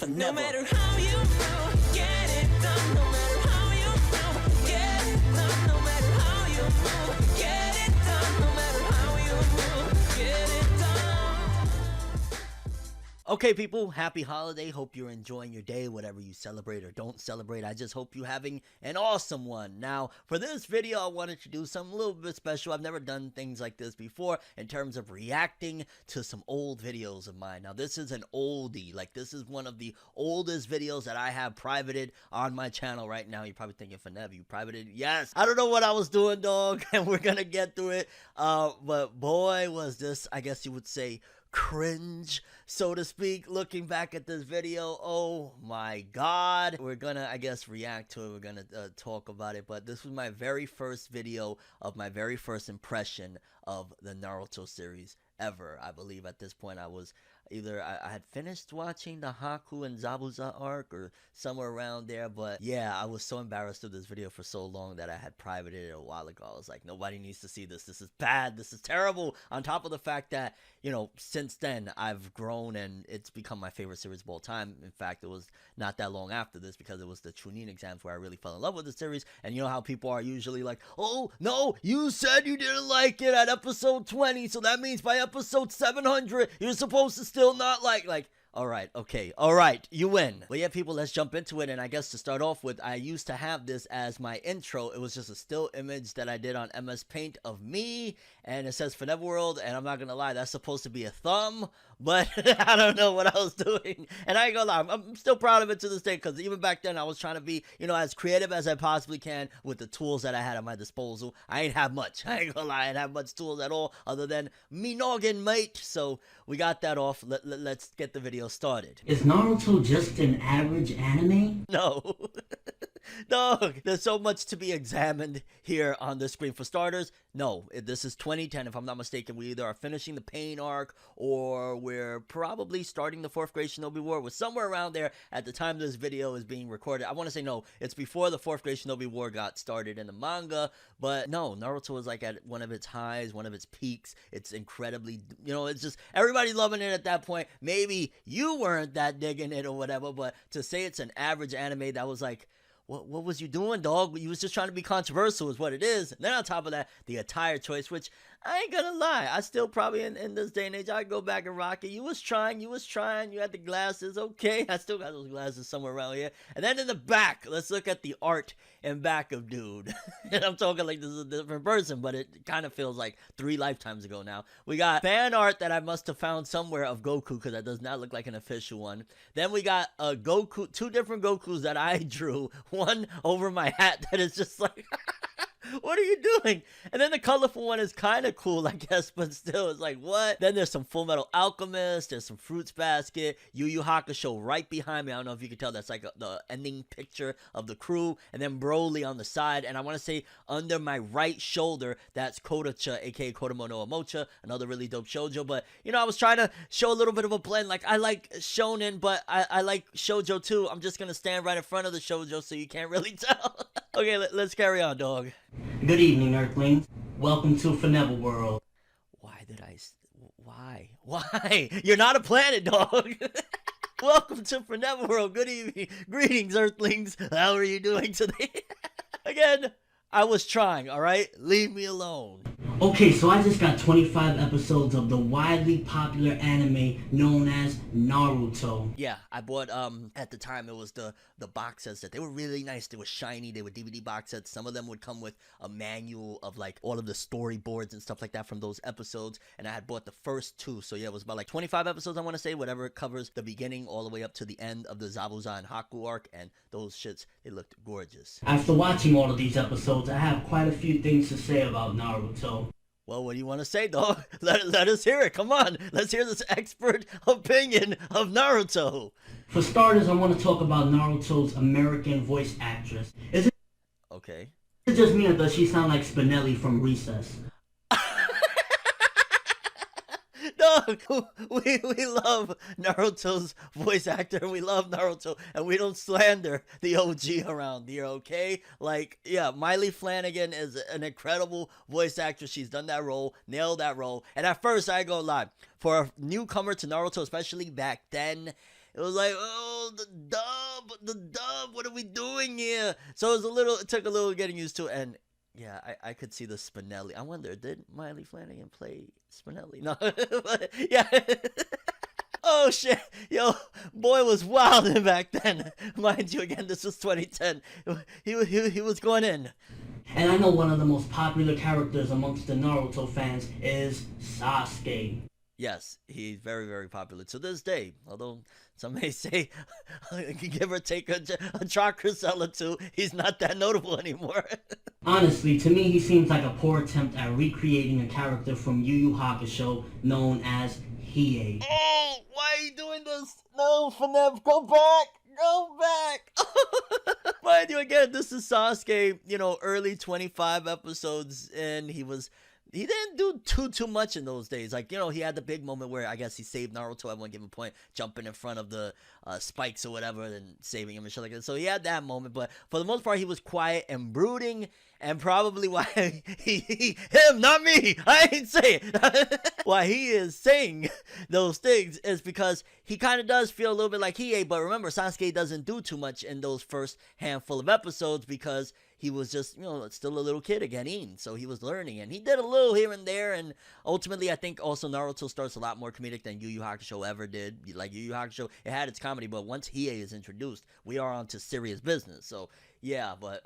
No matter how you move, get it done. No matter how you move, get it done. No matter how you move, get it done. No matter how you move, get it done. Okay, people, happy holiday. Hope you're enjoying your day, whatever you celebrate or don't celebrate. I just hope you're having an awesome one. Now, for this video, I wanted to do something a little bit special. I've never done things like this before in terms of reacting to some old videos of mine. Now, this is an oldie. Like, this is one of the oldest videos that I have privated on my channel right now. You're probably thinking, Fornev, you privated? Yes. I don't know what I was doing, dog, and we're gonna get through it. But boy, was this, I guess you would say, cringe, so to speak, looking back at this video. Oh my god. We're gonna, I guess, react to it. We're gonna talk about it, but this was my very first video of my very first impression of the Naruto series ever. I believe at this point I was either I had finished watching the Haku and Zabuza arc or somewhere around there, but yeah, I was so embarrassed of this video for so long that I had privated it a while ago. I was like, nobody needs to see this. This is bad. This is terrible. On top of the fact that, you know, since then I've grown and it's become my favorite series of all time. In fact, it was not that long after this because it was the Chunin exams where I really fell in love with the series. And you know how people are usually like, oh no, you said you didn't like it at episode 20, so that means by episode 700 you're supposed to still not like, all right, okay, all right, you win. But yeah, people, let's jump into it. And I guess to start off with, I used to have this as my intro. It was just a still image that I did on MS Paint of me, and it says ForneverWorld, and I'm not gonna lie, that's supposed to be a thumb, but I don't know what I was doing. And I ain't gonna lie, I'm still proud of it to this day, because even back then I was trying to be, you know, as creative as I possibly can with the tools that I had at my disposal. I ain't have much. I ain't gonna lie, I didn't have much tools at all other than me noggin, mate. So we got that off. Let's get the video started. Is Naruto just an average anime? No. No, there's so much to be examined here on the screen. For starters, no, this is 2010, if I'm not mistaken. We either are finishing the Pain arc or we're probably starting the 4th grade Shinobi War. We're somewhere around there at the time this video is being recorded. I want to say no, it's before the 4th grade Shinobi War got started in the manga, but no, Naruto is like at one of its highs, one of its peaks. It's incredibly, you know, it's just everybody loving it at that point. Maybe you weren't that digging it or whatever, but to say it's an average anime, that was like, what was you doing, dog? You was just trying to be controversial is what it is. And then on top of that, the attire choice, which I ain't gonna lie, I still probably in this day and age, I'd go back and rock it. You was trying, you had the glasses, okay. I still got those glasses somewhere around here. And then in the back, let's look at the art in back of dude. And I'm talking like this is a different person, but it kind of feels like 3 lifetimes ago now. We got fan art that I must have found somewhere of Goku, because that does not look like an official one. Then we got a Goku, 2 different Gokus that I drew. One over my hat that is just like, what are you doing? And then the colorful one is kind of cool, I guess, but still, it's like, what? Then there's some Full Metal Alchemist, there's some Fruits Basket, Yu Yu Hakusho right behind me. I don't know if you can tell, that's like the ending picture of the crew, and then Broly on the side, and I want to say under my right shoulder, that's Kodacha, aka Kodomo no Omocha, another really dope shoujo. But, you know, I was trying to show a little bit of a blend. Like, I like shonen, but I like shoujo too. I'm just gonna stand right in front of the shoujo so you can't really tell. Okay, let's carry on, dog. Good evening, Earthlings. Welcome to ForneverWorld. Why? You're not a planet, dog. Welcome to ForneverWorld. Good evening. Greetings, Earthlings. How are you doing today? Again, I was trying, alright? Leave me alone. Okay, so I just got 25 episodes of the widely popular anime known as Naruto. Yeah, I bought, at the time, it was the box sets that they were really nice. They were shiny. They were DVD box sets. Some of them would come with a manual of, like, all of the storyboards and stuff like that from those episodes. And I had bought the first 2. So, yeah, it was about, like, 25 episodes, I want to say. Whatever, it covers the beginning all the way up to the end of the Zabuza and Haku arc. And those shits, they looked gorgeous. After watching all of these episodes, I have quite a few things to say about Naruto. Well, what do you want to say, dog? Let us hear it. Come on. Let's hear this expert opinion of Naruto. For starters, I want to talk about Naruto's American voice actress. Is it just me, or does she sound like Spinelli from Recess? Dog, we love Naruto's voice actor, and we love Naruto, and we don't slander the OG around here, okay? Like, yeah, Miley Flanagan is an incredible voice actress. She's done that role, nailed that role, and at first, I ain't gonna lie, for a newcomer to Naruto, especially back then, it was like, oh, the dub, what are we doing here? So it took a little getting used to it, and yeah, I could see the Spinelli. I wonder, did Miley Flanagan play Spinelli? No, but, yeah. Oh shit, yo, boy was wilding back then. Mind you, again, this was 2010. He was going in. And I know one of the most popular characters amongst the Naruto fans is Sasuke. Yes, he's very, very popular to this day. Although some may say, give or take a chakra cell or two, he's not that notable anymore. Honestly, to me, he seems like a poor attempt at recreating a character from Yu Yu Hakusho known as Hiei. Oh, why are you doing this? No, ForneverWorld, go back! Go back! Mind you, again, this is Sasuke, you know, early 25 episodes in. He didn't do too much in those days. Like, you know, he had the big moment where I guess he saved Naruto at one given point, jumping in front of the spikes or whatever and saving him and shit like that. So he had that moment, but for the most part, he was quiet and brooding, and probably why him, not me, I ain't saying why he is saying those things is because he kind of does feel a little bit like Hiei, but remember, Sasuke doesn't do too much in those first handful of episodes because he was just, you know, still a little kid again, so he was learning, and he did a little here and there, and ultimately, I think also Naruto starts a lot more comedic than Yu Yu Hakusho ever did. Like, Yu Yu Hakusho, it had its comedy, but once Hiei is introduced, we are on to serious business, so, yeah, but,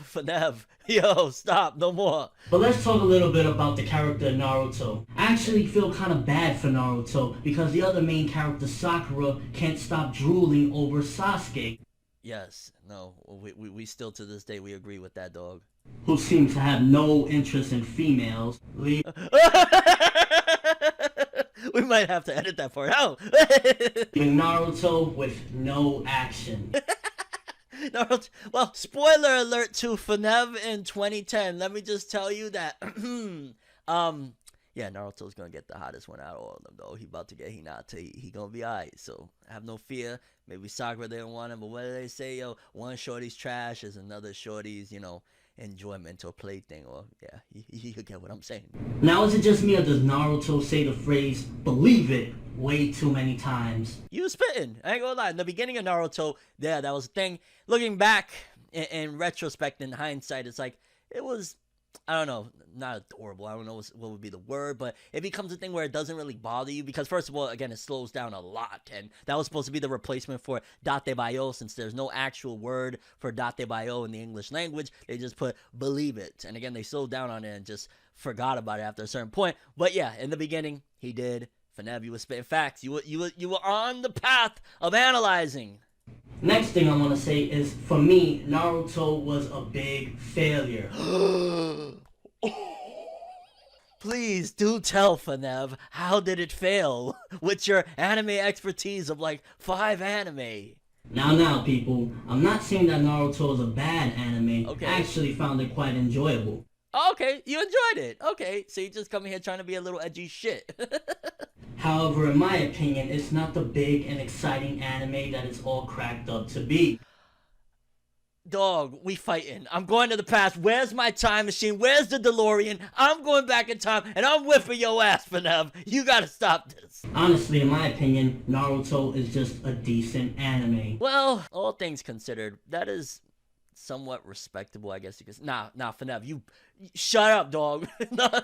Fornev, yo, stop, no more. But let's talk a little bit about the character Naruto. I actually feel kind of bad for Naruto, because the other main character, Sakura, can't stop drooling over Sasuke. Yes, no, we still to this day, we agree with that, dog. Who seems to have no interest in females. We might have to edit that part out. Leaving Naruto with no action. Naruto, well, spoiler alert to Fornev in 2010. Let me just tell you that, yeah, Naruto's gonna get the hottest one out of all of them, though. He about to get Hinata. He gonna be alright, so have no fear. Maybe Sakura didn't want him, but what do they say, yo? One shorty's trash is another shorty's, you know, enjoyment or plaything, or, yeah, you get what I'm saying. Now, is it just me, or does Naruto say the phrase, believe it, way too many times? You was spitting. I ain't gonna lie. In the beginning of Naruto, yeah, that was a thing. Looking back, in retrospect, in hindsight, it's like, it was, I don't know, not adorable. I don't know what would be the word, but it becomes a thing where it doesn't really bother you because, first of all, again, it slows down a lot, and that was supposed to be the replacement for date bayo, since there's no actual word for date bayo in the English language. They just put believe it, and again, they slowed down on it and just forgot about it after a certain point. But yeah, in the beginning, he did. Fornev, you were spitting facts. You were on the path of analyzing. Next thing I want to say is, for me, Naruto was a big failure. Please do tell, Fornev, how did it fail with your anime expertise of like 5 anime? Now, people, I'm not saying that Naruto is a bad anime. Okay. I actually found it quite enjoyable. Okay, you enjoyed it. Okay, so you just come here trying to be a little edgy shit. However, in my opinion, it's not the big and exciting anime that it's all cracked up to be. Dog, we fighting. I'm going to the past. Where's my time machine? Where's the DeLorean? I'm going back in time, and I'm whipping your ass, Fornev. You gotta stop this. Honestly, in my opinion, Naruto is just a decent anime. Well, all things considered, that is somewhat respectable, I guess you could. Nah, Fornev, you shut up, dog. Nah,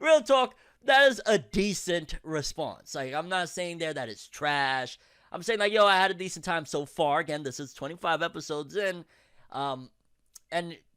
real talk, that is a decent response. Like, I'm not saying there that it's trash. I'm saying, like, yo, I had a decent time so far. Again, this is 25 episodes in. And,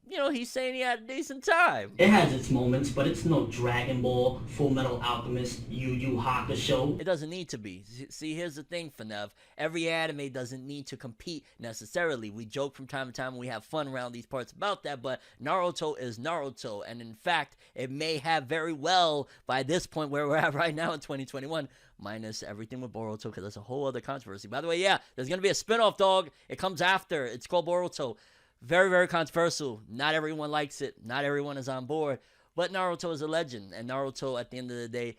you know, he's saying he had a decent time. It has its moments, but it's no Dragon Ball, Full Metal Alchemist, Yu Yu Hakusho. It doesn't need to be. See, here's the thing, Fornev. Every anime doesn't need to compete necessarily. We joke from time to time and we have fun around these parts about that, but Naruto is Naruto. And in fact, it may have very well, by this point where we're at right now in 2021, minus everything with Boruto, because that's a whole other controversy. By the way, yeah, there's going to be a spin-off, dog. It comes after. It's called Boruto. Very, very controversial. Not everyone likes it. Not everyone is on board. But Naruto is a legend. And Naruto, at the end of the day,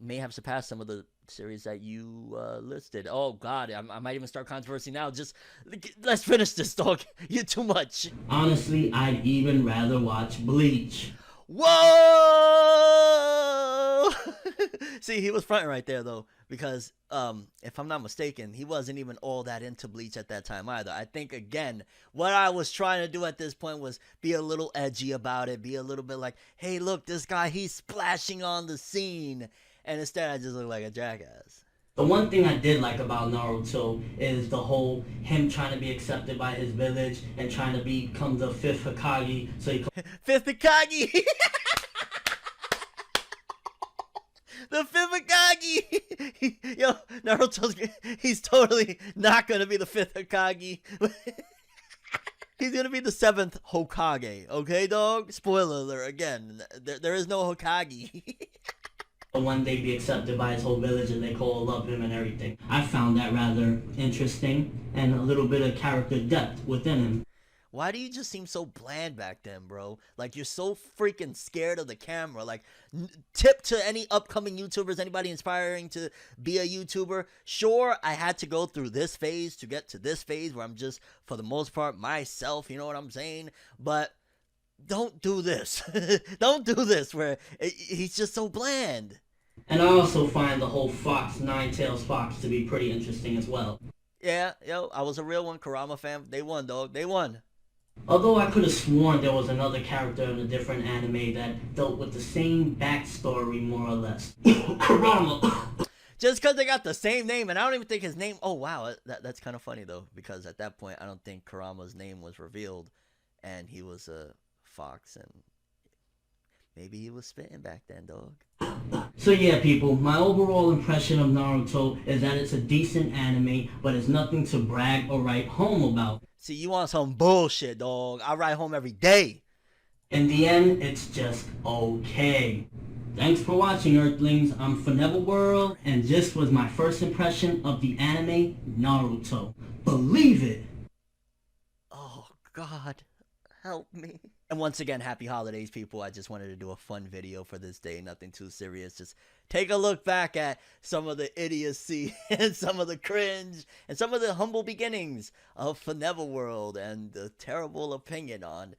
may have surpassed some of the series that you listed. Oh, God. I might even start controversy now. Just, let's finish this, dog. You're too much. Honestly, I'd even rather watch Bleach. Whoa! See, he was fronting right there though, because if I'm not mistaken, he wasn't even all that into Bleach at that time either. I think again, what I was trying to do at this point was be a little edgy about it, be a little bit like, hey, look, this guy, he's splashing on the scene, and instead I just look like a jackass. The one thing I did like about Naruto is the whole him trying to be accepted by his village and trying to become the 5th Hokage so he could Fifth Hokage! The 5th Hokage! Yo, he's totally not gonna be the 5th Hokage. He's gonna be the 7th Hokage, okay, dog? Spoiler alert, again, there is no Hokage. one day be accepted by his whole village and they all love him and everything. I found that rather interesting and a little bit of character depth within him. Why do you just seem so bland back then, bro? Like, you're so freaking scared of the camera. Like, tip to any upcoming YouTubers, anybody inspiring to be a YouTuber. Sure, I had to go through this phase to get to this phase where I'm just, for the most part, myself, you know what I'm saying? But don't do this. Don't do this where he's just so bland. And I also find the whole Nine-Tails Fox to be pretty interesting as well. Yeah, yo, I was a real one, Kurama fam. They won, dog. They won. Although I could have sworn there was another character in a different anime that dealt with the same backstory, more or less. Kurama! Just because they got the same name, and I don't even think his name... Oh, wow, that's kind of funny, though, because at that point, I don't think Kurama's name was revealed, and he was a fox, and maybe he was spitting back then, dog. So yeah, people, my overall impression of Naruto is that it's a decent anime, but it's nothing to brag or write home about. See, you want some bullshit, dog. I ride home every day. In the end, it's just okay. Thanks for watching, Earthlings. I'm ForneverWorld, and this was my first impression of the anime Naruto. Believe it! Oh, God. Help me. And once again, happy holidays, people. I just wanted to do a fun video for this day. Nothing too serious. Just take a look back at some of the idiocy and some of the cringe and some of the humble beginnings of ForneverWorld and the terrible opinion on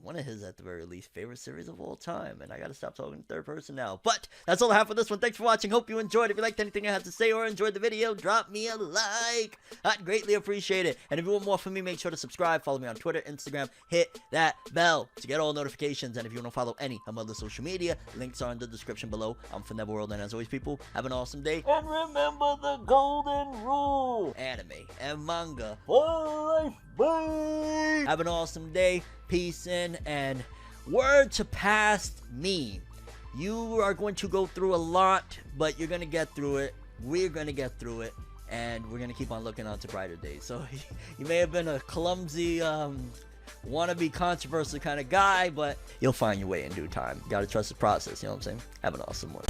one of his, at the very least, favorite series of all time. And I gotta stop talking in third person now. But that's all I have for this one. Thanks for watching. Hope you enjoyed. If you liked anything I had to say or enjoyed the video, drop me a like. I'd greatly appreciate it. And if you want more from me, make sure to subscribe. Follow me on Twitter, Instagram. Hit that bell to get all notifications. And if you want to follow any of my other social media, links are in the description below. I'm ForneverWorld, and as always, people, have an awesome day. And remember the golden rule. Anime and manga for life. Bye. Have an awesome day. Peace in, and word to past me. You are going to go through a lot, but you're going to get through it. We're going to get through it, and we're going to keep on looking on to brighter days. So you may have been a clumsy, wannabe controversial kind of guy, but you'll find your way in due time. You got to trust the process, you know what I'm saying? Have an awesome one.